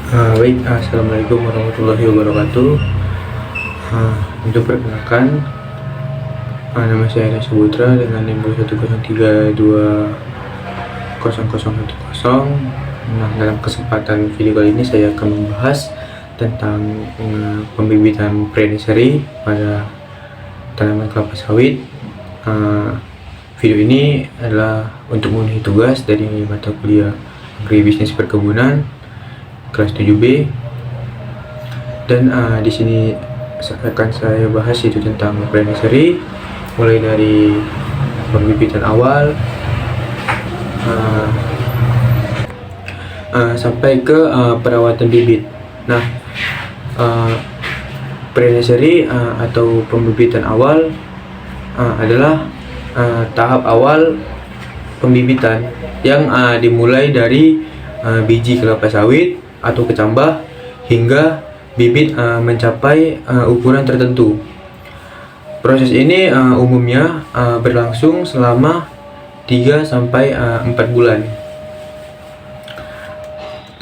Assalamualaikum warahmatullahi wabarakatuh. Untuk perkenalkan, nama saya Ernest Putra dengan NIM 103320010. Nah, dalam kesempatan video kali ini saya akan membahas tentang pembibitan pre-nursery pada tanaman kelapa sawit. Video ini adalah untuk memenuhi tugas dari mata kuliah Agribisnis Perkebunan kelas 7B, dan di sini akan saya bahas itu tentang pre-nursery, mulai dari pembibitan awal sampai ke perawatan bibit. Nah, pre-nursery atau pembibitan awal adalah tahap awal pembibitan yang dimulai dari biji kelapa sawit atau kecambah hingga bibit mencapai ukuran tertentu. Proses ini umumnya berlangsung selama 3-4 bulan.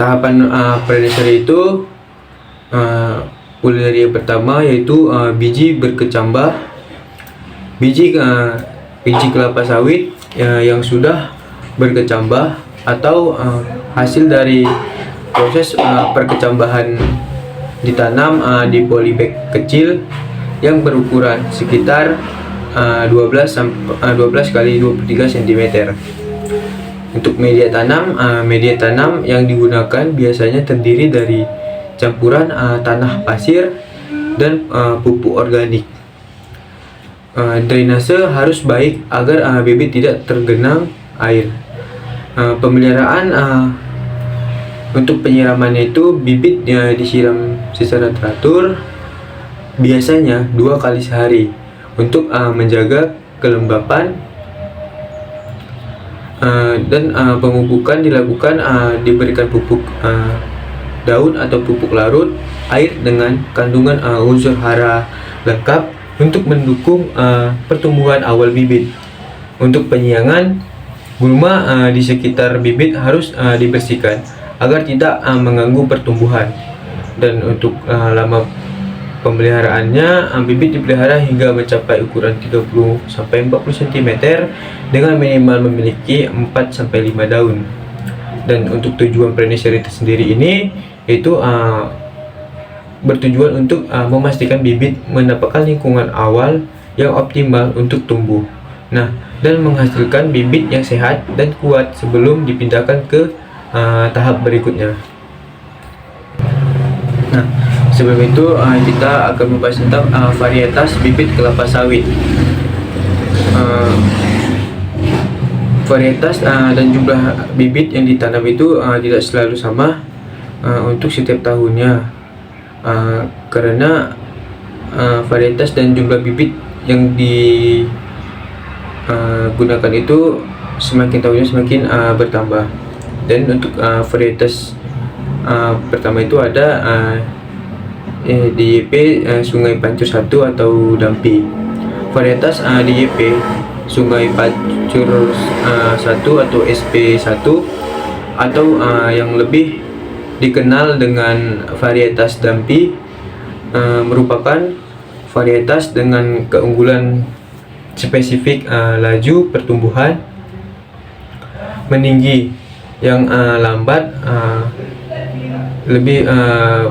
Tahapan pre-nursery itu mulai dari yang pertama, yaitu biji berkecambah. Biji kelapa sawit yang sudah berkecambah atau hasil dari proses perkecambahan ditanam di polybag kecil yang berukuran sekitar 12 kali 23 cm. Untuk media tanam yang digunakan biasanya terdiri dari campuran tanah pasir dan pupuk organik. Drainase harus baik agar bibit tidak tergenang air. Pemeliharaan untuk penyiramannya itu, bibit disiram secara teratur, biasanya 2 kali sehari untuk menjaga kelembapan, dan pemupukan dilakukan diberikan pupuk daun atau pupuk larut air dengan kandungan unsur hara lengkap untuk mendukung pertumbuhan awal bibit. Untuk penyiangan, gulma di sekitar bibit harus dibersihkan agar tidak mengganggu pertumbuhan. Dan untuk lama pemeliharaannya, bibit dipelihara hingga mencapai ukuran 30-40 cm dengan minimal memiliki 4-5 daun. Dan untuk tujuan pre-nursery tersendiri ini yaitu bertujuan untuk memastikan bibit mendapatkan lingkungan awal yang optimal untuk tumbuh. Nah, dan menghasilkan bibit yang sehat dan kuat sebelum dipindahkan ke tahap berikutnya. Nah, sebelum itu kita akan membahas tentang varietas bibit kelapa sawit. Varietas dan jumlah bibit yang ditanam itu tidak selalu sama untuk setiap tahunnya, karena varietas dan jumlah bibit yang digunakan itu semakin tahunnya semakin bertambah. Dan untuk varietas pertama itu ada DYP Sungai Pancur 1 atau Dampi. Varietas DYP Sungai Pancur 1 atau SP1 atau yang lebih dikenal dengan varietas Dampi merupakan varietas dengan keunggulan spesifik laju pertumbuhan meninggi yang lambat, lebih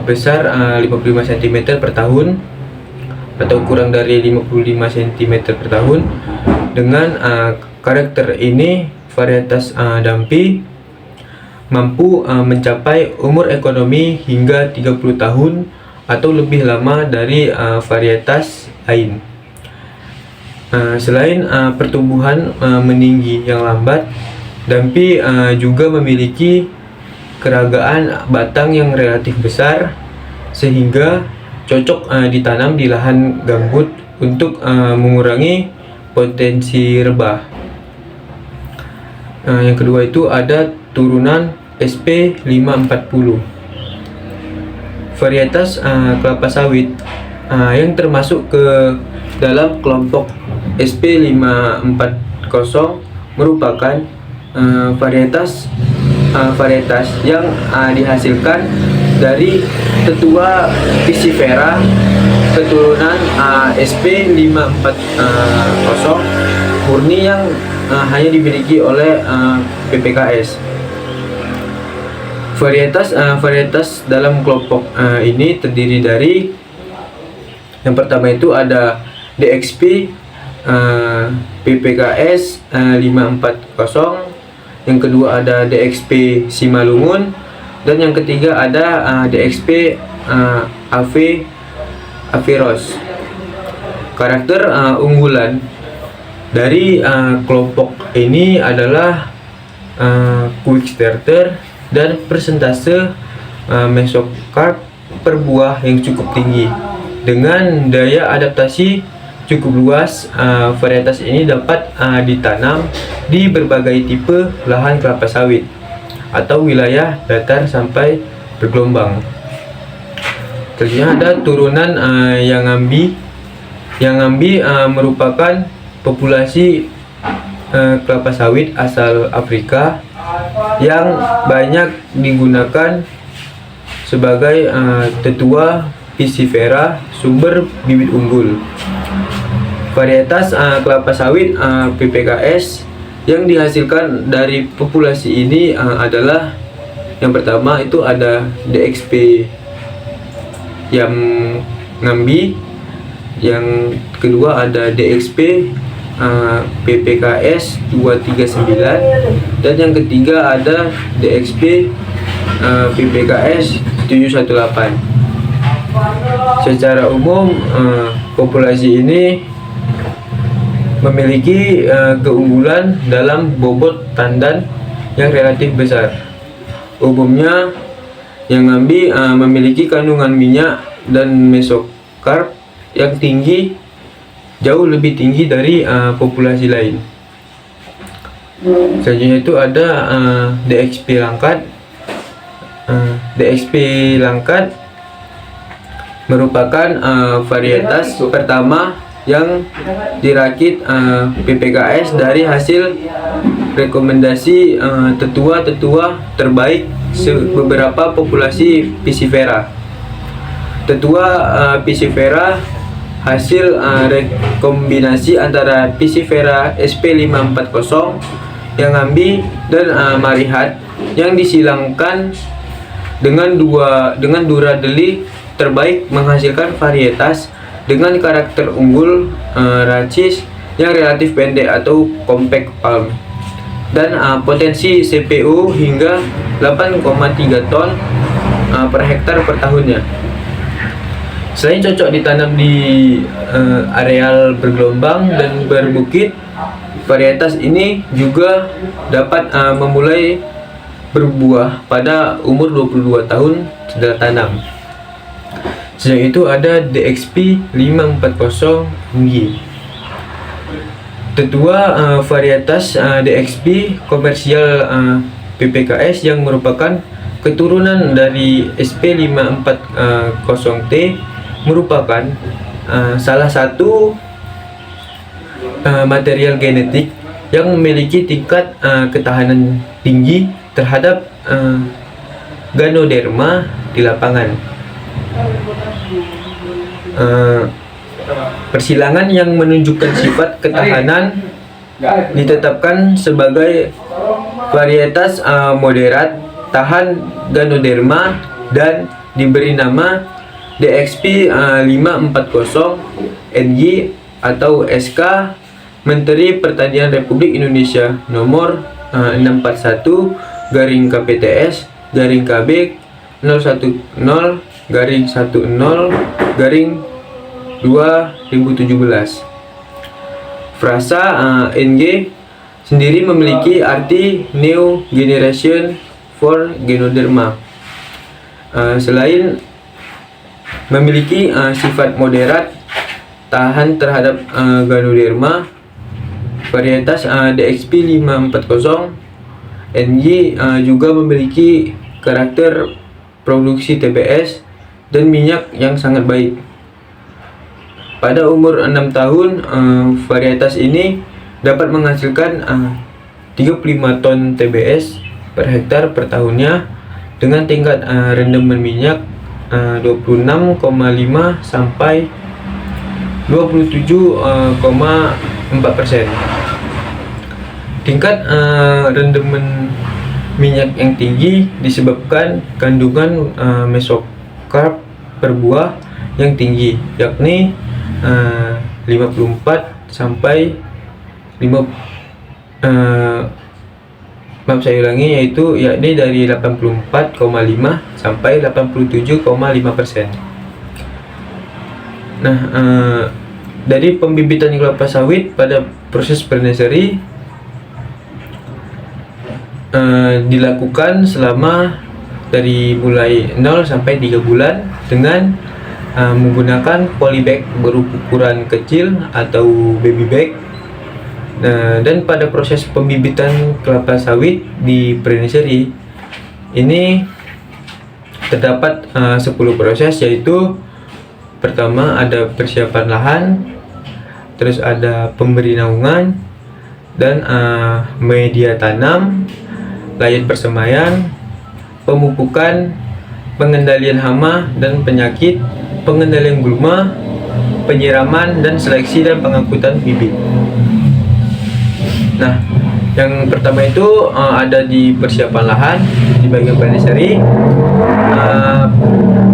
besar 55 cm per tahun atau kurang dari 55 cm per tahun. Dengan karakter ini, varietas Dampi mampu mencapai umur ekonomi hingga 30 tahun atau lebih lama dari varietas lain. Selain pertumbuhan meninggi yang lambat, Dampi juga memiliki keragaan batang yang relatif besar sehingga cocok ditanam di lahan gambut untuk mengurangi potensi rebah. Yang kedua itu ada turunan SP540. Varietas kelapa sawit yang termasuk ke dalam kelompok SP540 merupakan varietas yang dihasilkan dari tetua Piscifera keturunan SP540 murni yang hanya dimiliki oleh PPKS. Varietas dalam kelompok ini terdiri dari, yang pertama itu ada DXP PPKS 540, yang kedua ada DXP Simalungun, dan yang ketiga ada DXP Averroes. Karakter unggulan dari kelompok ini adalah quick starter dan persentase mesokarp per buah yang cukup tinggi. Dengan daya adaptasi cukup luas, varietas ini dapat ditanam di berbagai tipe lahan kelapa sawit atau wilayah datar sampai bergelombang. Selanjutnya ada turunan Yang Ngambi merupakan populasi kelapa sawit asal Afrika yang banyak digunakan sebagai tetua Piscifera, sumber bibit unggul. Varietas kelapa sawit PPKS yang dihasilkan dari populasi ini adalah, yang pertama itu ada DXP Yang Ngambi, yang kedua ada DXP PPKS 239, dan yang ketiga ada DXP PPKS 718. Secara umum populasi ini memiliki keunggulan dalam bobot tandan yang relatif besar. Umumnya Yang Ngambi memiliki kandungan minyak dan mesokarp yang tinggi, jauh lebih tinggi dari populasi lain. Selanjutnya itu ada DXP Langkat. DXP Langkat merupakan varietas pertama yang dirakit PPKS dari hasil rekomendasi tetua-tetua terbaik beberapa populasi Piscifera. Tetua Piscifera hasil rekombinasi antara Piscifera SP540, Yang Ngambi, dan Marihat yang disilangkan dengan duradeli terbaik menghasilkan varietas dengan karakter unggul racis yang relatif pendek atau compact palm dan potensi CPO hingga 8,3 ton per hektar per tahunnya. Selain cocok ditanam di areal bergelombang dan berbukit, varietas ini juga dapat memulai berbuah pada umur 22 tahun setelah tanam. Sejak itu ada DXP 540 Nggi. Tetua varietas DXP komersial PPKS yang merupakan keturunan dari SP540T merupakan salah satu material genetik yang memiliki tingkat ketahanan tinggi terhadap Ganoderma di lapangan. Persilangan yang menunjukkan sifat ketahanan ditetapkan sebagai varietas moderat tahan Ganoderma dan diberi nama DXP 540 NG atau SK Menteri Pertanian Republik Indonesia nomor 641 KPTS KB 010 2017. Frasa NG sendiri memiliki arti New Generation for Ganoderma. Selain memiliki sifat moderat tahan terhadap Ganoderma, varietas DXP 540 NG juga memiliki karakter produksi TBS dan minyak yang sangat baik. Pada umur 6 tahun, varietas ini dapat menghasilkan 35 ton TBS per hektar per tahunnya dengan tingkat rendaman minyak 26,5 sampai 27,4%. Tingkat rendaman minyak yang tinggi disebabkan kandungan mesokarp per buah yang tinggi, yakni 54 sampai 5 maaf saya ulangi, yakni dari 84,5 sampai 87,5%. Nah, dari pembibitan kelapa sawit pada proses pre-nursery dilakukan selama dari mulai 0 sampai 3 bulan dengan menggunakan polybag berukuran kecil atau baby bag. Dan pada proses pembibitan kelapa sawit di pre-nursery ini terdapat 10 proses, yaitu pertama ada persiapan lahan, terus ada pemberi naungan dan media tanam, layan persemaian, pemupukan, pengendalian hama dan penyakit, pengendalian gulma, penyiraman, dan seleksi dan pengangkutan bibit. Nah, yang pertama itu ada di persiapan lahan di bagian pre-nursery.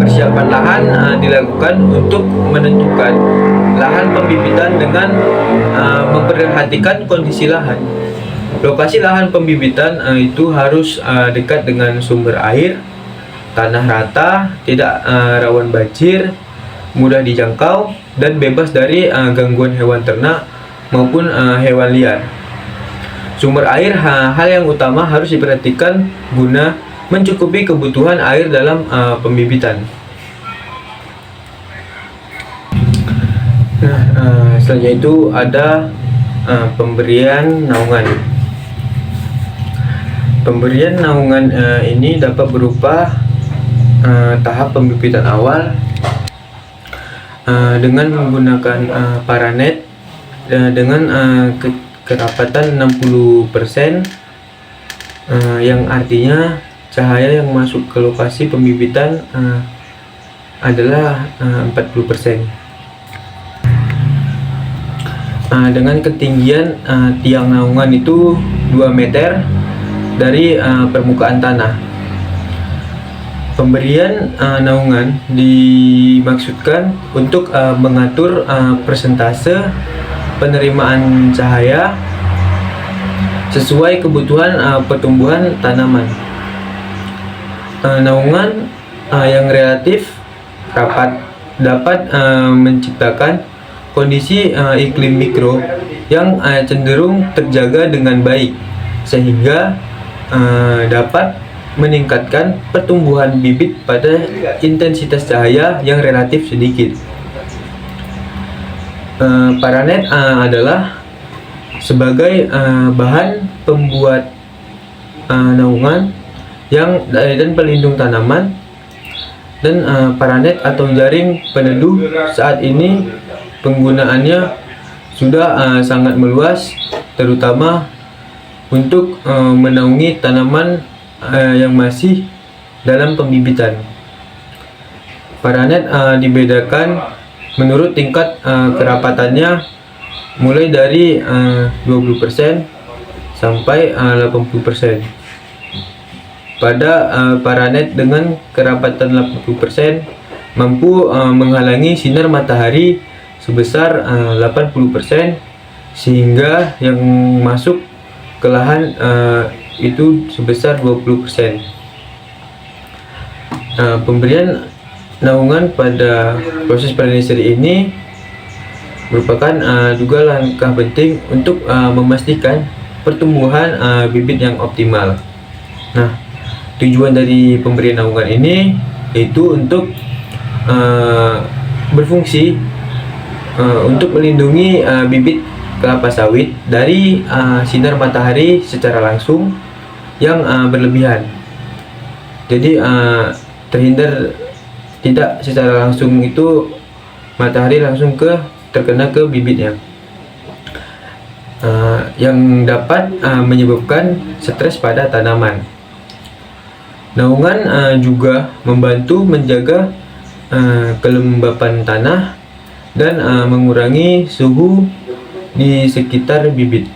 Persiapan lahan dilakukan untuk menentukan lahan pembibitan dengan memperhatikan kondisi lahan. Lokasi lahan pembibitan itu harus dekat dengan sumber air, tanah rata, tidak rawan banjir, mudah dijangkau, dan bebas dari gangguan hewan ternak maupun hewan liar. Sumber air hal yang utama harus diperhatikan guna mencukupi kebutuhan air dalam pembibitan. Nah, selanjutnya itu ada pemberian naungan. Pemberian naungan ini dapat berupa tahap pembibitan awal dengan menggunakan paranet dengan kerapatan 60%, yang artinya cahaya yang masuk ke lokasi pembibitan adalah 40%. Dengan ketinggian tiang naungan itu 2 meter dari permukaan tanah. Pemberian naungan dimaksudkan untuk mengatur persentase penerimaan cahaya sesuai kebutuhan pertumbuhan tanaman. Naungan yang relatif rapat dapat menciptakan kondisi iklim mikro yang cenderung terjaga dengan baik, sehingga dapat meningkatkan pertumbuhan bibit pada intensitas cahaya yang relatif sedikit. Paranet adalah sebagai bahan pembuat naungan dan pelindung tanaman, dan paranet atau jaring peneduh saat ini penggunaannya sudah sangat meluas, terutama untuk menaungi tanaman yang masih dalam pembibitan. Paranet dibedakan menurut tingkat kerapatannya, mulai dari 20% sampai 80%. Pada paranet dengan kerapatan 80% mampu menghalangi sinar matahari sebesar 80%, sehingga yang masuk ke lahan itu sebesar 20%. Pemberian naungan pada proses pre-nursery ini merupakan juga langkah penting untuk memastikan pertumbuhan bibit yang optimal. Nah, tujuan dari pemberian naungan ini yaitu untuk berfungsi untuk melindungi bibit kelapa sawit dari sinar matahari secara langsung yang berlebihan. Jadi terhindar tidak secara langsung itu matahari langsung terkena ke bibitnya, yang dapat menyebabkan stres pada tanaman. Naungan juga membantu menjaga kelembapan tanah dan mengurangi suhu di sekitar bibit.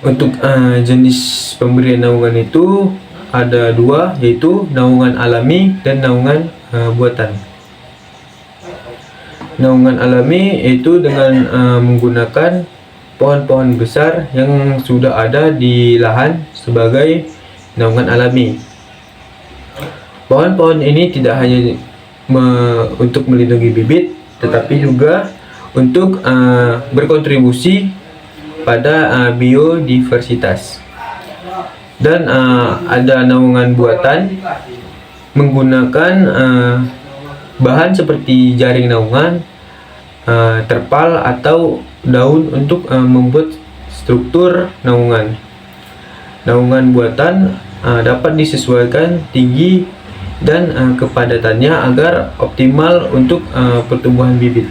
Untuk jenis pemberian naungan itu ada dua, yaitu naungan alami dan naungan buatan. Naungan alami yaitu dengan menggunakan pohon-pohon besar yang sudah ada di lahan sebagai naungan alami. Pohon-pohon ini tidak hanya untuk melindungi bibit, tetapi juga untuk berkontribusi pada biodiversitas. Dan ada naungan buatan menggunakan bahan seperti jaring naungan, terpal atau daun untuk membuat struktur naungan. Naungan buatan dapat disesuaikan tinggi dan kepadatannya agar optimal untuk pertumbuhan bibit.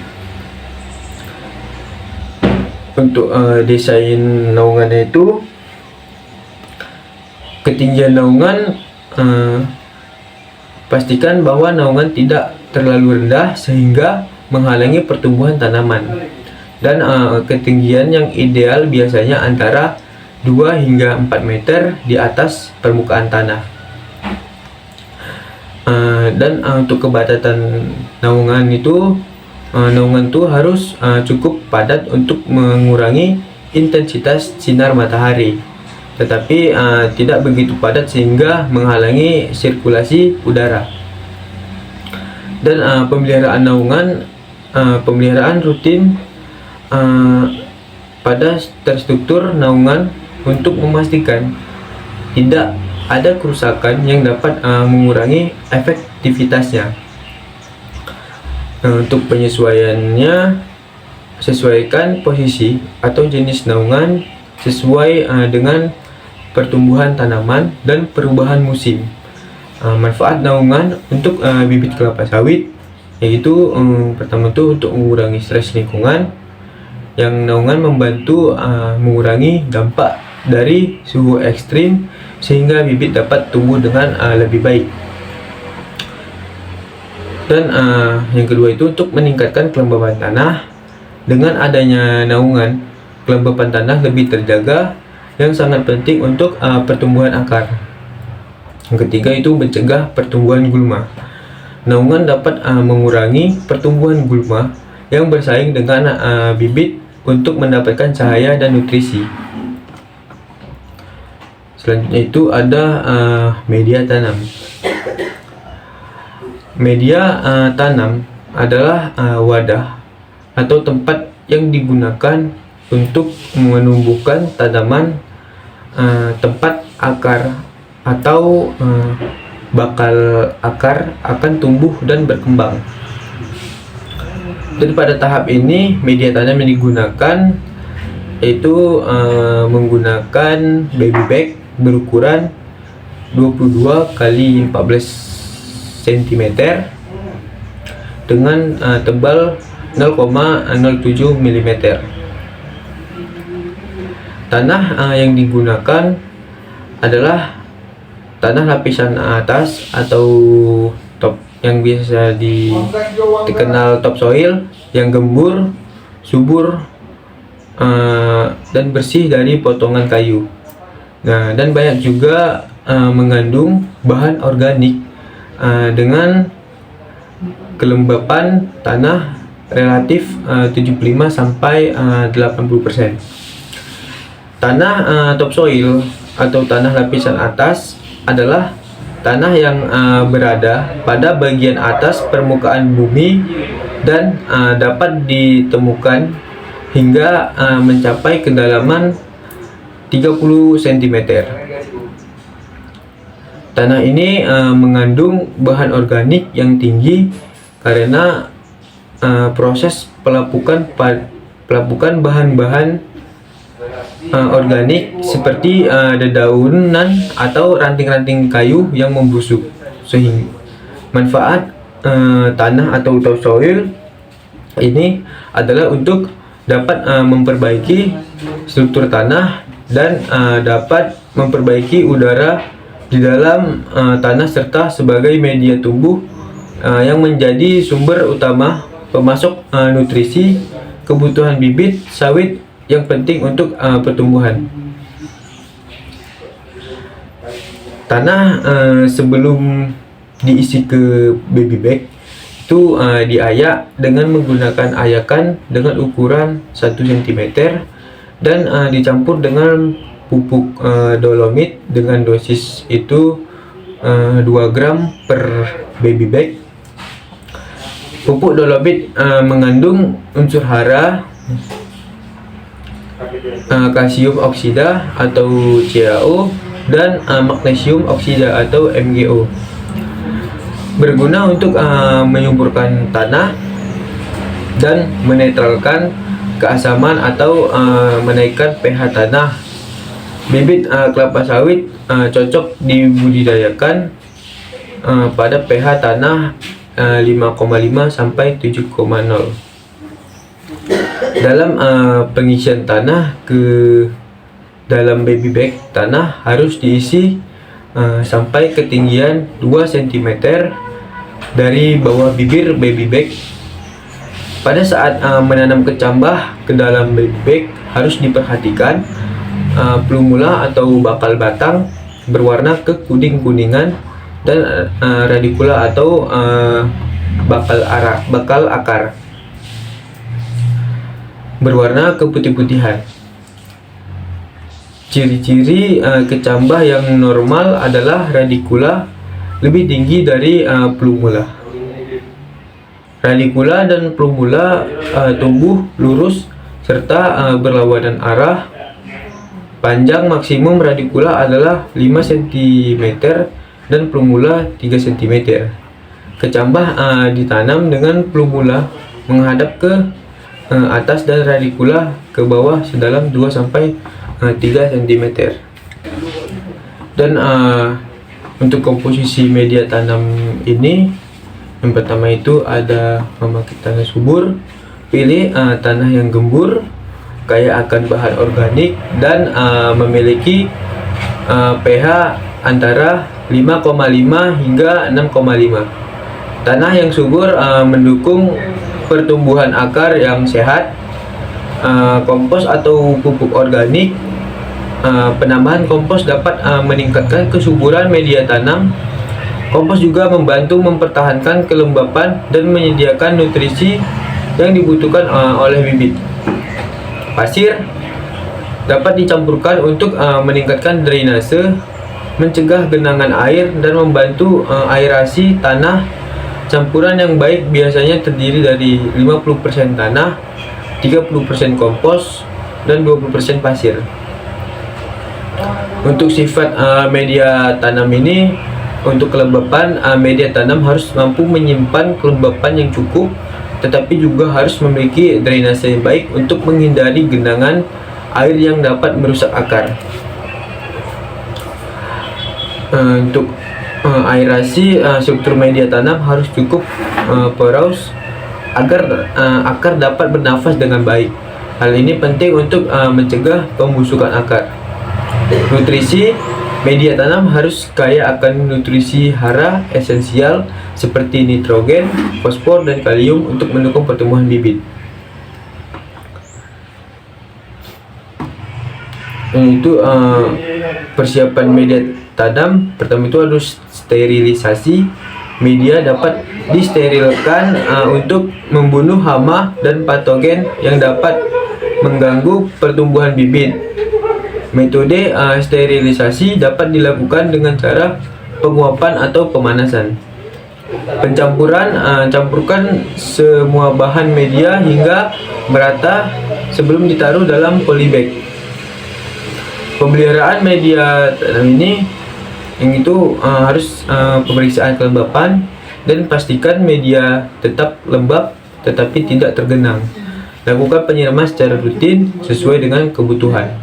Untuk desain naungannya itu, ketinggian naungan pastikan bahwa naungan tidak terlalu rendah sehingga menghalangi pertumbuhan tanaman. Dan ketinggian yang ideal biasanya antara 2 hingga 4 meter di atas permukaan tanah. Dan untuk kepadatan naungan itu, naungan itu harus cukup padat untuk mengurangi intensitas sinar matahari, tetapi tidak begitu padat sehingga menghalangi sirkulasi udara. Dan pemeliharaan rutin pada terstruktur naungan untuk memastikan tidak ada kerusakan yang dapat mengurangi efektivitasnya. Untuk penyesuaiannya, sesuaikan posisi atau jenis naungan sesuai dengan pertumbuhan tanaman dan perubahan musim. Manfaat naungan untuk bibit kelapa sawit yaitu pertama itu untuk mengurangi stres lingkungan, yang naungan membantu mengurangi dampak dari suhu ekstrim sehingga bibit dapat tumbuh dengan lebih baik. Dan yang kedua itu untuk meningkatkan kelembapan tanah. Dengan adanya naungan, kelembapan tanah lebih terjaga, yang sangat penting untuk pertumbuhan akar. Yang ketiga itu mencegah pertumbuhan gulma. Naungan dapat mengurangi pertumbuhan gulma yang bersaing dengan bibit untuk mendapatkan cahaya dan nutrisi. Selanjutnya itu ada media tanam. Media tanam adalah wadah atau tempat yang digunakan untuk menumbuhkan tanaman. Tempat akar atau bakal akar akan tumbuh dan berkembang. Dan pada tahap ini media tanam yang digunakan yaitu menggunakan baby bag berukuran 22 kali 14 cm dengan tebal 0,07 mm. Tanah yang digunakan adalah tanah lapisan atas atau top, yang biasa dikenal topsoil, yang gembur, subur, dan bersih dari potongan kayu. Nah, dan banyak juga mengandung bahan organik dengan kelembapan tanah relatif 75 sampai 80%. Tanah topsoil atau tanah lapisan atas adalah tanah yang berada pada bagian atas permukaan bumi dan dapat ditemukan hingga mencapai kedalaman 30 cm. Tanah ini mengandung bahan organik yang tinggi karena proses pelapukan bahan-bahan organik seperti dedaunan atau ranting-ranting kayu yang membusuk. Sehingga manfaat tanah atau topsoil ini adalah untuk dapat memperbaiki struktur tanah dan dapat memperbaiki udara di dalam tanah serta sebagai media tumbuh yang menjadi sumber utama pemasok nutrisi kebutuhan bibit sawit yang penting untuk pertumbuhan. Tanah sebelum diisi ke baby bag itu diayak dengan menggunakan ayakan dengan ukuran 1 cm dan dicampur dengan pupuk dolomit dengan dosis itu 2 gram per baby bag. Pupuk dolomit mengandung unsur hara, kalsium oksida atau CaO dan magnesium oksida atau MgO. Berguna untuk menyuburkan tanah dan menetralkan keasaman atau menaikkan pH tanah. Bibit kelapa sawit cocok dibudidayakan pada pH tanah 5,5 sampai 7,0. Dalam pengisian tanah ke dalam baby bag, tanah harus diisi sampai ketinggian 2 cm dari bawah bibir baby bag. Pada saat menanam kecambah ke dalam baby bag, harus diperhatikan plumula atau bakal batang berwarna kekuning-kuningan dan radikula atau bakal akar berwarna keputih-putihan. Ciri-ciri kecambah yang normal adalah radikula lebih tinggi dari plumula. Radikula dan plumula tumbuh lurus serta berlawanan arah. Panjang maksimum radikula adalah 5 cm dan plumula 3 cm. Kecambah ditanam dengan plumula menghadap ke atas dan radikula ke bawah sedalam 2 sampai 3 cm. Dan untuk komposisi media tanam ini, yang pertama itu ada memakai tanah subur. Pilih tanah yang gembur, kaya akan bahan organik dan memiliki pH antara 5,5 hingga 6,5. Tanah yang subur mendukung pertumbuhan akar yang sehat. Kompos atau pupuk organik. Penambahan kompos dapat meningkatkan kesuburan media tanam. Kompos juga membantu mempertahankan kelembapan dan menyediakan nutrisi yang dibutuhkan oleh bibit. Pasir dapat dicampurkan untuk meningkatkan drainase, mencegah genangan air dan membantu aerasi tanah. Campuran yang baik biasanya terdiri dari 50% tanah, 30% kompos, dan 20% pasir. Untuk sifat media tanam ini, untuk kelembapan, media tanam harus mampu menyimpan kelembapan yang cukup, tetapi juga harus memiliki drainase yang baik untuk menghindari genangan air yang dapat merusak akar. Untuk aerasi, struktur media tanam harus cukup porous agar akar dapat bernafas dengan baik. Hal ini penting untuk mencegah pembusukan akar. Nutrisi, media tanam harus kaya akan nutrisi hara esensial seperti nitrogen, fosfor, dan kalium untuk mendukung pertumbuhan bibit. Itu persiapan media tanam. Pertama itu harus sterilisasi. Media dapat disterilkan untuk membunuh hama dan patogen yang dapat mengganggu pertumbuhan bibit. Metode sterilisasi dapat dilakukan dengan cara penguapan atau pemanasan. Pencampuran, campurkan semua bahan media hingga merata sebelum ditaruh dalam polybag. Pemeliharaan media tanam ini yang itu harus pemeriksaan kelembapan dan pastikan media tetap lembab tetapi tidak tergenang. Lakukan penyiraman secara rutin sesuai dengan kebutuhan.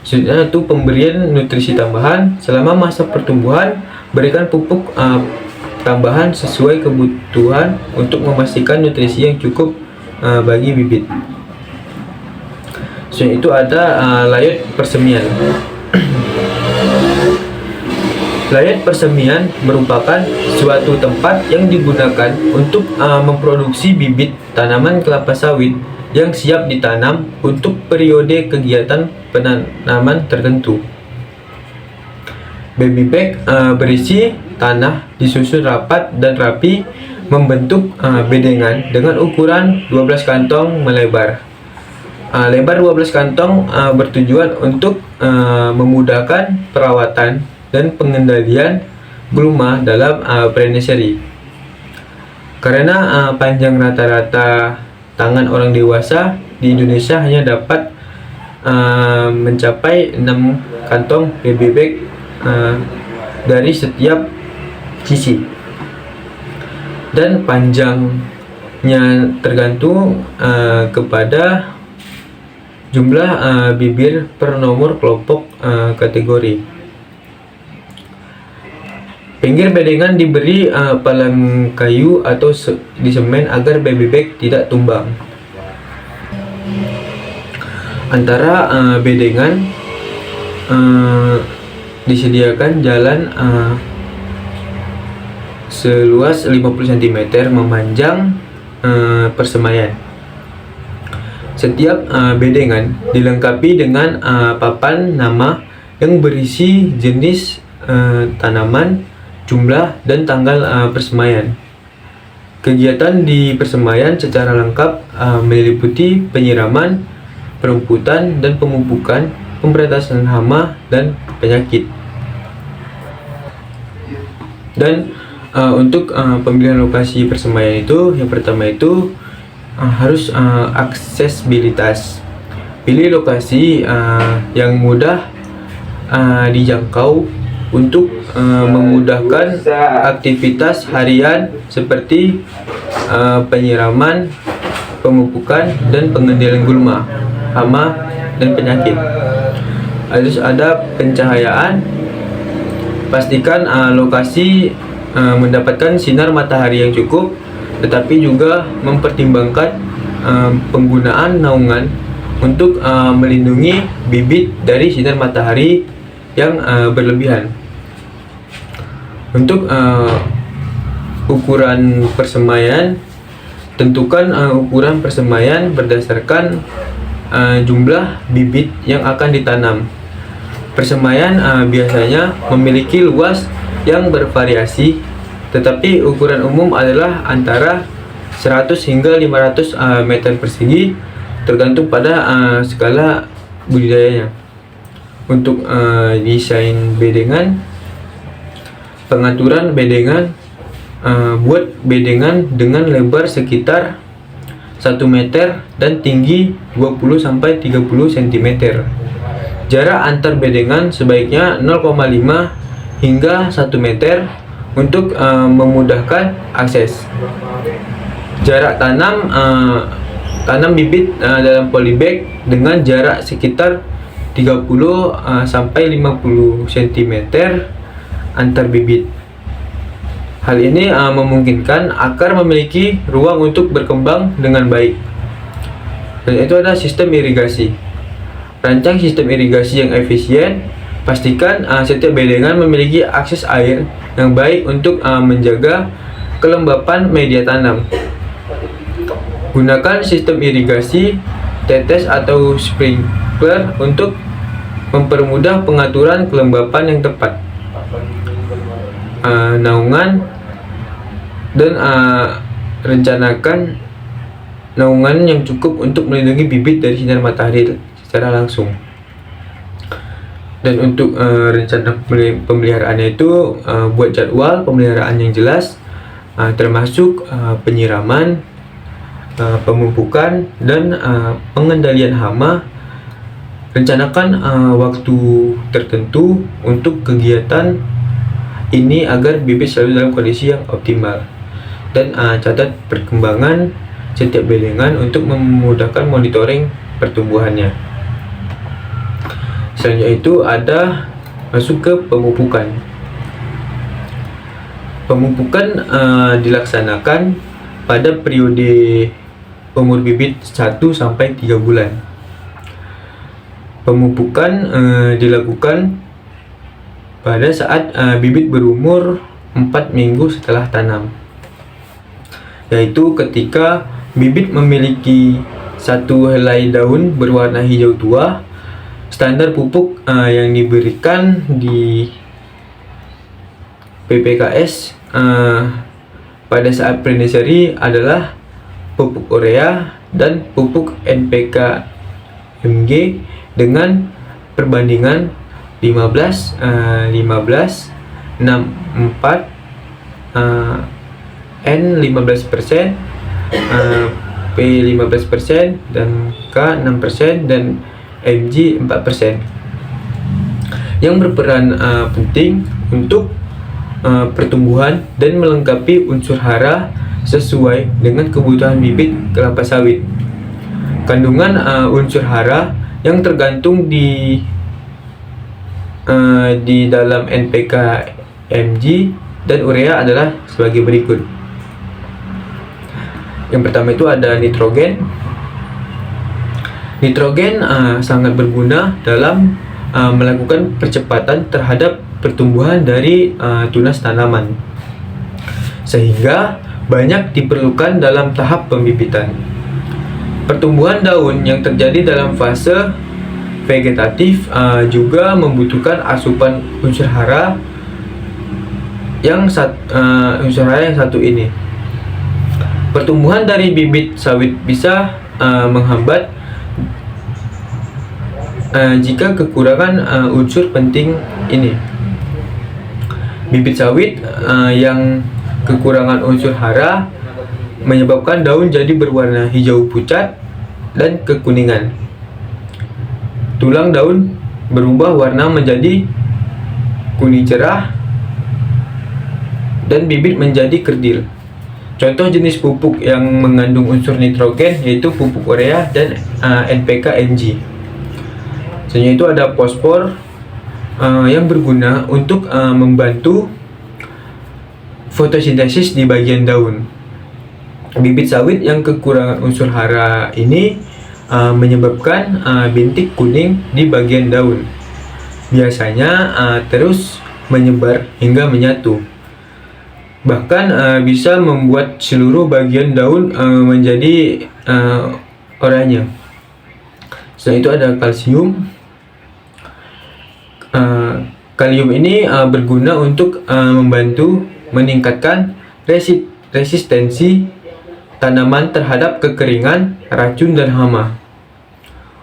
Selanjutnya itu pemberian nutrisi tambahan. Selama masa pertumbuhan, berikan pupuk tambahan sesuai kebutuhan untuk memastikan nutrisi yang cukup bagi bibit. Selain itu ada layout persemian. Layar persemian merupakan suatu tempat yang digunakan untuk memproduksi bibit tanaman kelapa sawit yang siap ditanam untuk periode kegiatan penanaman tertentu. Baby bag berisi tanah disusun rapat dan rapi membentuk bedengan dengan ukuran 12 kantong melebar. Lebar 12 kantong bertujuan untuk memudahkan perawatan dan pengendalian gulma dalam pre-nursery. Karena panjang rata-rata tangan orang dewasa di Indonesia hanya dapat mencapai 6 kantong baby bag dari setiap sisi, dan panjangnya tergantung kepada jumlah bibir per nomor kelompok kategori. Pinggir bedengan diberi palang kayu atau disemen agar baby bag tidak tumbang. Antara bedengan disediakan jalan seluas 50 cm memanjang persemaian. Setiap bedengan dilengkapi dengan papan nama yang berisi jenis tanaman, jumlah, dan tanggal persemaian. Kegiatan di persemaian secara lengkap meliputi penyiraman, perumputan, dan pemupukan, pemberantasan hama dan penyakit. Dan untuk pemilihan lokasi persemaian itu, yang pertama itu harus aksesibilitas. Pilih lokasi yang mudah dijangkau untuk memudahkan aktivitas harian seperti penyiraman, pemupukan, dan pengendalian gulma, hama, dan penyakit. Harus ada pencahayaan. Pastikan lokasi mendapatkan sinar matahari yang cukup, tetapi juga mempertimbangkan penggunaan naungan untuk melindungi bibit dari sinar matahari yang berlebihan. Untuk ukuran persemaian, tentukan ukuran persemaian berdasarkan jumlah bibit yang akan ditanam. Persemaian biasanya memiliki luas yang bervariasi, tetapi ukuran umum adalah antara 100 hingga 500 meter persegi, tergantung pada skala budidayanya. Untuk desain bedengan, pengaturan bedengan, buat bedengan dengan lebar sekitar 1 meter dan tinggi 20-30 cm. Jarak antar bedengan sebaiknya 0,5 hingga 1 meter untuk memudahkan akses. Jarak tanam bibit dalam polybag dengan jarak sekitar 30 sampai 50 cm antar bibit. Hal ini memungkinkan akar memiliki ruang untuk berkembang dengan baik. Dan itu ada sistem irigasi. Rancang sistem irigasi yang efisien. Pastikan setiap bedengan memiliki akses air yang baik untuk menjaga kelembapan media tanam. Gunakan sistem irigasi tetes atau sprinkler untuk mempermudah pengaturan kelembapan yang tepat. Naungan dan rencanakan naungan yang cukup untuk melindungi bibit dari sinar matahari secara langsung. Dan untuk rencana pemeliharaannya itu buat jadwal pemeliharaan yang jelas, termasuk penyiraman, pemupukan, dan pengendalian hama. Rencanakan waktu tertentu untuk kegiatan ini agar bibit selalu dalam kondisi yang optimal. Dan catat perkembangan setiap bedengan untuk memudahkan monitoring pertumbuhannya. Selanjutnya itu ada masuk ke pemupukan. Pemupukan dilaksanakan pada periode umur bibit 1 sampai 3 bulan. Pemupukan dilakukan pada saat bibit berumur 4 minggu setelah tanam, yaitu ketika bibit memiliki satu helai daun berwarna hijau tua. Standar pupuk yang diberikan di PPKS pada saat pre-nursery adalah pupuk urea dan pupuk NPK Mg dengan perbandingan 15 15 64 N 15%, P 15%, dan K 6%, dan Mg 4%, yang berperan penting untuk pertumbuhan dan melengkapi unsur hara sesuai dengan kebutuhan bibit kelapa sawit. Kandungan unsur hara yang tergantung di dalam NPK Mg dan urea adalah sebagai berikut. Yang pertama itu ada nitrogen. Nitrogen sangat berguna dalam melakukan percepatan terhadap pertumbuhan dari tunas tanaman, sehingga banyak diperlukan dalam tahap pembibitan. Pertumbuhan daun yang terjadi dalam fase vegetatif juga membutuhkan asupan unsur hara yang satu ini. Pertumbuhan dari bibit sawit bisa menghambat jika kekurangan unsur penting ini. Bibit sawit yang kekurangan unsur hara menyebabkan daun jadi berwarna hijau pucat dan kekuningan. Tulang daun berubah warna menjadi kuning cerah dan bibit menjadi kerdil. Contoh jenis pupuk yang mengandung unsur nitrogen yaitu pupuk urea dan NPK Mg. Selanjutnya itu ada fosfor yang berguna untuk membantu fotosintesis di bagian daun. Bibit sawit yang kekurangan unsur hara ini menyebabkan bintik kuning di bagian daun. Biasanya terus menyebar hingga menyatu. Bahkan bisa membuat seluruh bagian daun menjadi oranye. Setelah itu ada kalsium. Kalium ini berguna untuk membantu meningkatkan resistensi tanaman terhadap kekeringan, racun, dan hama.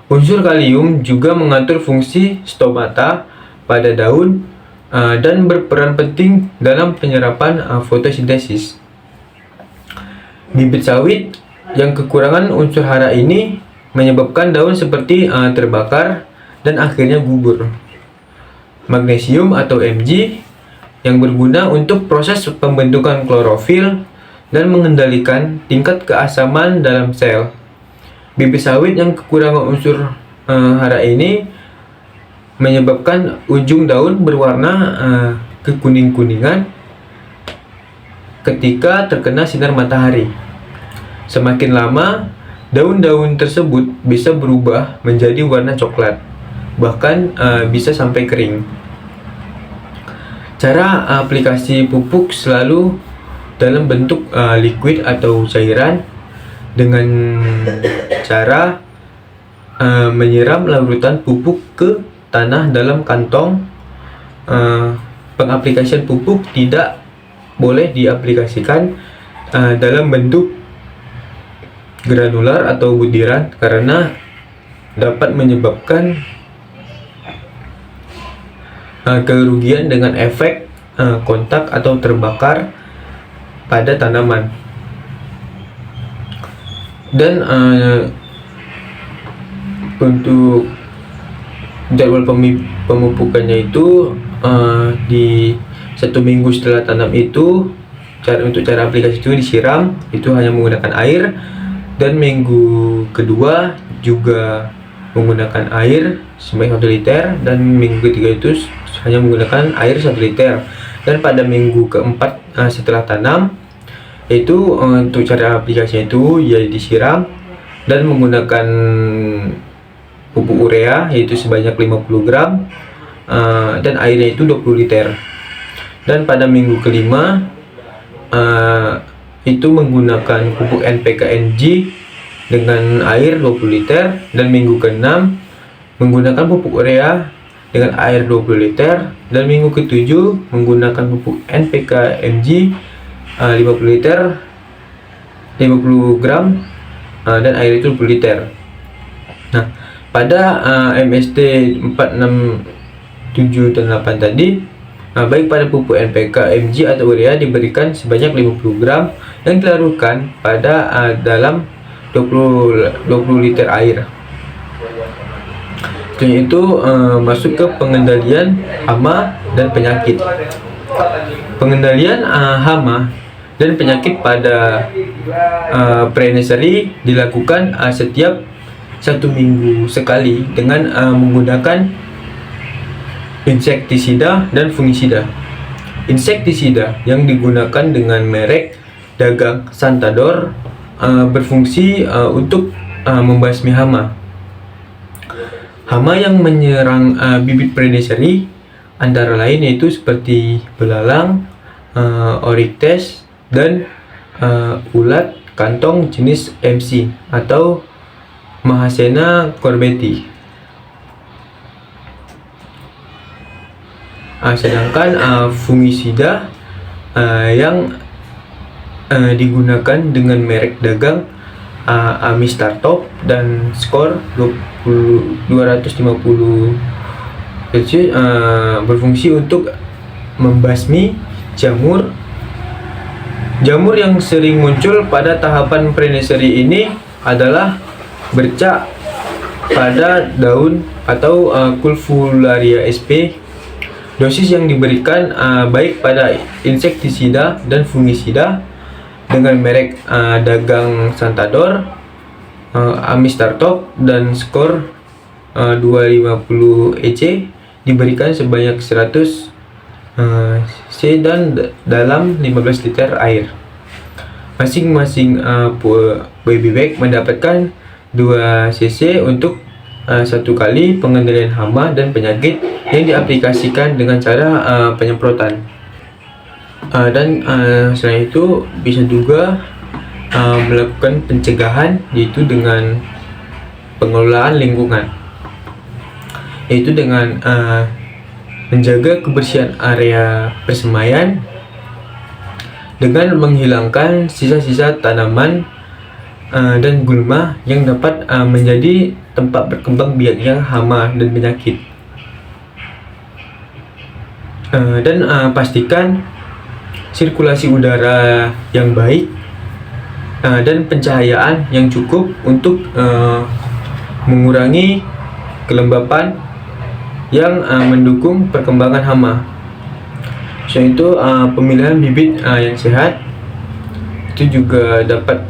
Unsur kalium juga mengatur fungsi stomata pada daun dan berperan penting dalam penyerapan fotosintesis. Bibit sawit yang kekurangan unsur hara ini menyebabkan daun seperti terbakar dan akhirnya gugur. Magnesium atau Mg yang berguna untuk proses pembentukan klorofil dan mengendalikan tingkat keasaman dalam sel. Bibit sawit yang kekurangan unsur hara ini menyebabkan ujung daun berwarna kekuning-kuningan ketika terkena sinar matahari. Semakin lama, daun-daun tersebut bisa berubah menjadi warna coklat, bahkan bisa sampai kering. Cara aplikasi pupuk selalu dalam bentuk liquid atau cairan dengan cara menyiram larutan pupuk ke tanah dalam kantong. Pengaplikasian pupuk tidak boleh diaplikasikan dalam bentuk granular atau butiran karena dapat menyebabkan kerugian dengan efek kontak atau terbakar pada tanaman. Dan untuk jadwal pemupukannya itu di 1 minggu setelah tanam itu, untuk cara aplikasi itu disiram itu hanya menggunakan air, dan minggu kedua juga menggunakan air sebanyak 1 liter, dan minggu ketiga itu hanya menggunakan air 1 liter. Dan pada minggu keempat setelah tanam itu untuk cara aplikasinya itu ya disiram dan menggunakan pupuk urea yaitu sebanyak 50 gram, dan airnya itu 20 liter. Dan pada minggu kelima itu menggunakan pupuk NPK NG dengan air 20 liter, dan minggu ke-6 menggunakan pupuk urea dengan air 20 liter, dan minggu ke-7 menggunakan pupuk NPK MG 50 liter 50 gram dan air itu 20 liter. Nah, pada MST 4, 6, 7 dan 8 tadi, baik pada pupuk NPK MG atau urea diberikan sebanyak 50 gram yang dilarutkan pada dalam 20 liter air. Setelah itu masuk ke pengendalian hama dan penyakit. Pengendalian hama dan penyakit pada pre-nursery dilakukan setiap 1 minggu sekali dengan menggunakan insektisida dan fungisida. Insektisida yang digunakan dengan merek dagang Santador berfungsi untuk membasmi hama. Hama yang menyerang bibit pre-nursery antara lain yaitu seperti belalang, orites, dan ulat kantong jenis MC atau Mahasena corbeti. Sedangkan fungisida yang digunakan dengan merek dagang Amistartop dan skor 250 cc berfungsi untuk membasmi jamur yang sering muncul pada tahapan pre-nursery. Ini adalah bercak pada daun atau Culfularia sp. Dosis yang diberikan baik pada insektisida dan fungisida dengan merek dagang Santador, Amistartop dan skor 250 EC diberikan sebanyak 100 C dan dalam 15 liter air. Masing-masing baby bag mendapatkan 2 cc untuk satu kali pengendalian hama dan penyakit yang diaplikasikan dengan cara penyemprotan. Dan selain itu bisa juga melakukan pencegahan, yaitu dengan pengelolaan lingkungan, yaitu dengan menjaga kebersihan area persemaian dengan menghilangkan sisa-sisa tanaman dan gulma yang dapat menjadi tempat berkembang biaknya hama dan penyakit. Dan pastikan sirkulasi udara yang baik dan pencahayaan yang cukup untuk mengurangi kelembapan yang mendukung perkembangan hama. Selain itu, pemilihan bibit yang sehat itu juga dapat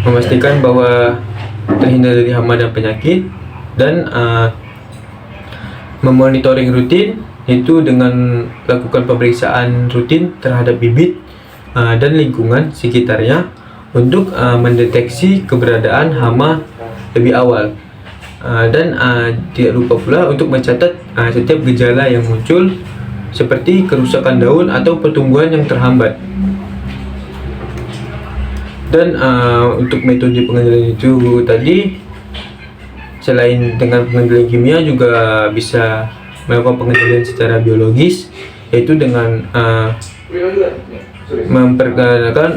memastikan bahwa terhindar dari hama dan penyakit, dan memonitoring rutin, yaitu dengan lakukan pemeriksaan rutin terhadap bibit dan lingkungan sekitarnya untuk mendeteksi keberadaan hama lebih awal. Dan tidak lupa pula untuk mencatat setiap gejala yang muncul seperti kerusakan daun atau pertumbuhan yang terhambat. Dan untuk metode pengendalian itu tadi, selain dengan pengendalian kimia, juga bisa melakukan pengendalian secara biologis, yaitu dengan memperkenalkan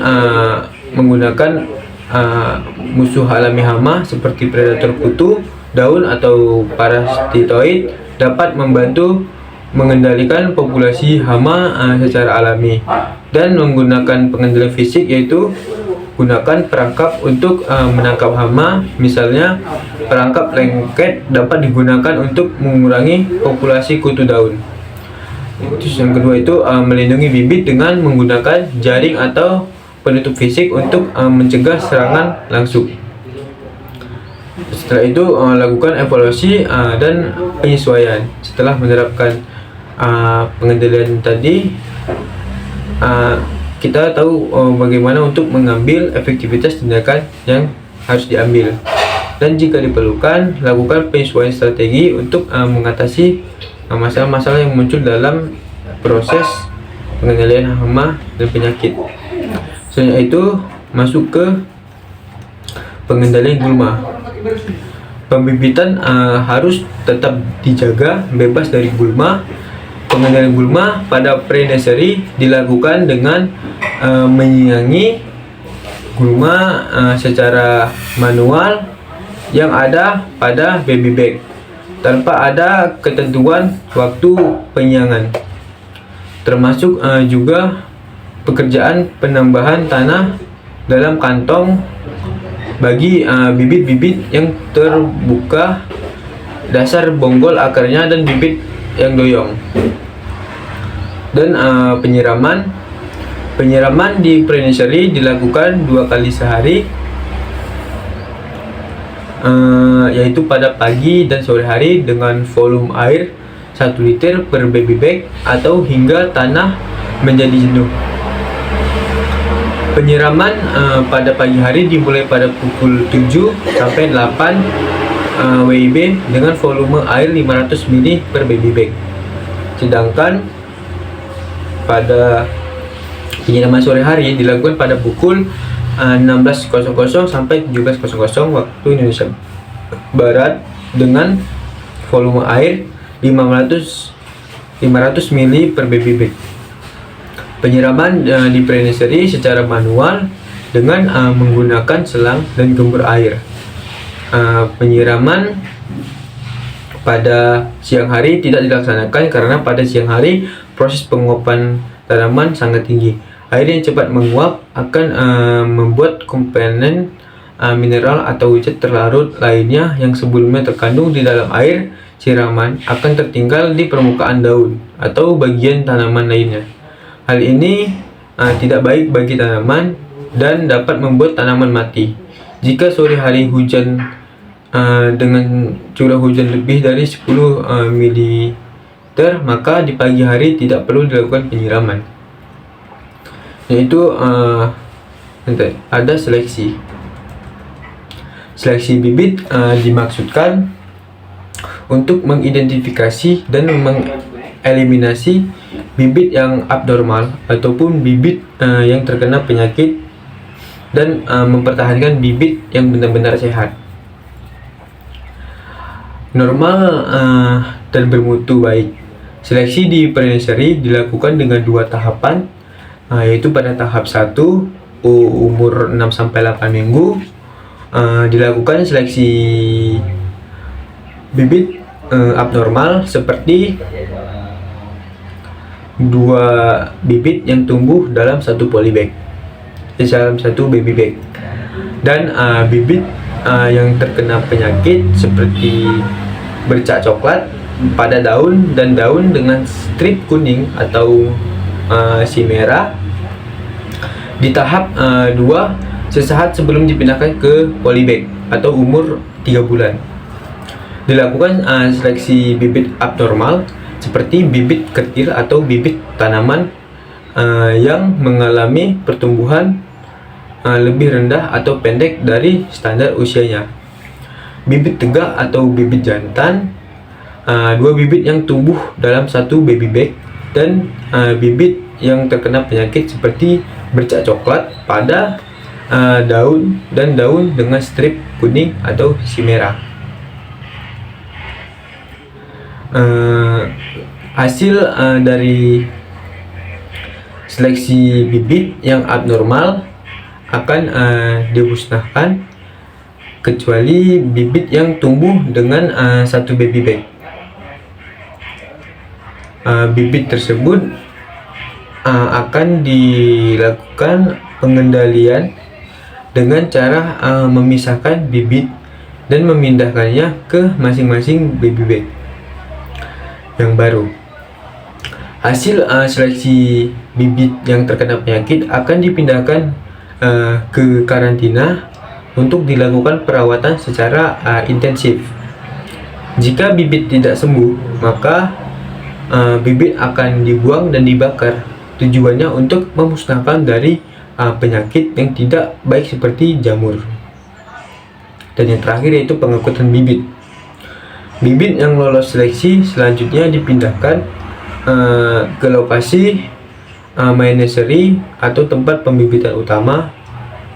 menggunakan musuh alami hama seperti predator kutu daun atau parasitoid dapat membantu mengendalikan populasi hama secara alami. Dan menggunakan pengendalian fisik, yaitu gunakan perangkap untuk menangkap hama. Misalnya perangkap lengket dapat digunakan untuk mengurangi populasi kutu daun. Terus yang kedua itu melindungi bibit dengan menggunakan jaring atau penutup fisik untuk mencegah serangan langsung. Setelah itu lakukan evaluasi dan penyesuaian. Setelah menerapkan pengendalian tadi, kita tahu bagaimana untuk mengambil efektivitas tindakan yang harus diambil. Dan jika diperlukan, lakukan penyesuaian strategi untuk mengatasi masalah-masalah yang muncul dalam proses pengendalian hama dan penyakit. Selanjutnya itu masuk ke pengendalian gulma. Pembibitan harus tetap dijaga bebas dari gulma. Pengendalian gulma pada pre-nursery dilakukan dengan menyiangi gulma secara manual yang ada pada baby bag tanpa ada ketentuan waktu penyiangan, termasuk juga pekerjaan penambahan tanah dalam kantong bagi bibit-bibit yang terbuka dasar bonggol akarnya dan bibit yang doyong. Dan penyiraman di pre-nursery dilakukan 2 kali sehari, yaitu pada pagi dan sore hari dengan volume air 1 liter per baby bag atau hingga tanah menjadi jenuh. Penyiraman pada pagi hari dimulai pada pukul 7 sampai 8 WIB dengan volume air 500 ml per baby bag. Sedangkan pada penyiraman sore hari dilakukan pada pukul 16.00 sampai 17.00 waktu Indonesia Barat dengan volume air 500 ml per baby bag. Penyiraman di pre-nursery secara manual dengan menggunakan selang dan gembur air. Penyiraman pada siang hari tidak dilaksanakan karena pada siang hari proses penguapan tanaman sangat tinggi. Air yang cepat menguap akan membuat komponen mineral atau zat terlarut lainnya yang sebelumnya terkandung di dalam air siraman akan tertinggal di permukaan daun atau bagian tanaman lainnya. Hal ini tidak baik bagi tanaman dan dapat membuat tanaman mati. Jika sore hari hujan dengan curah hujan lebih dari 10 ml, maka di pagi hari tidak perlu dilakukan penyiraman. Yaitu ada seleksi. Seleksi bibit dimaksudkan untuk mengidentifikasi dan mengeliminasi bibit yang abnormal ataupun bibit yang terkena penyakit dan mempertahankan bibit yang benar-benar sehat, normal dan bermutu baik. Seleksi di pre-nursery dilakukan dengan 2 tahapan, yaitu pada tahap 1 umur 6-8 minggu dilakukan seleksi bibit abnormal seperti 2 bibit yang tumbuh dalam 1 polybag, dalam 1 baby bag, dan bibit yang terkena penyakit seperti bercak coklat pada daun dan daun dengan strip kuning atau si merah di tahap 2 sesaat sebelum dipindahkan ke polybag atau umur 3 bulan. Dilakukan seleksi bibit abnormal seperti bibit kecil atau bibit tanaman yang mengalami pertumbuhan lebih rendah atau pendek dari standar usianya, bibit tegak atau bibit jantan, 2 bibit yang tumbuh dalam 1 baby bag, dan bibit yang terkena penyakit seperti bercak coklat pada daun dan daun dengan strip kuning atau si merah. Hasil dari seleksi bibit yang abnormal akan dimusnahkan kecuali bibit yang tumbuh dengan 1 baby bag. Bibit tersebut akan dilakukan pengendalian dengan cara memisahkan bibit dan memindahkannya ke masing-masing baby bag yang baru. Hasil seleksi bibit yang terkena penyakit akan dipindahkan ke karantina untuk dilakukan perawatan secara intensif. Jika bibit tidak sembuh, maka bibit akan dibuang dan dibakar. Tujuannya untuk memusnahkan dari penyakit yang tidak baik seperti jamur. Dan yang terakhir yaitu pengangkutan bibit. Bibit yang lolos seleksi selanjutnya dipindahkan ke lokasi main nursery atau tempat pembibitan utama.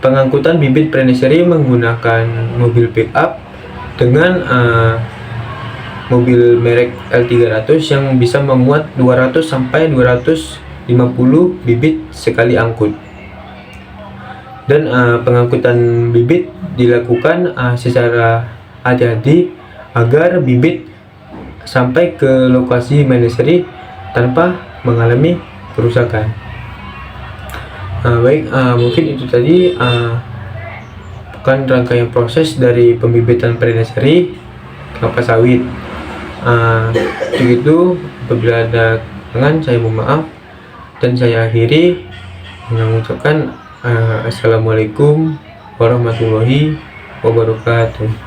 Pengangkutan bibit pre-nursery menggunakan mobil pickup dengan mobil merek L300 yang bisa memuat 200 sampai 250 bibit sekali angkut. Dan pengangkutan bibit dilakukan secara hati-hati agar bibit sampai ke lokasi main nursery tanpa mengalami kerusakan. Baik, mungkin itu tadi bukan rangkaian proses dari pembibitan pre-nursery kelapa sawit. Untuk itu, apabila ada kekurangan, saya mohon maaf dan saya akhiri mengucapkan Assalamualaikum warahmatullahi wabarakatuh.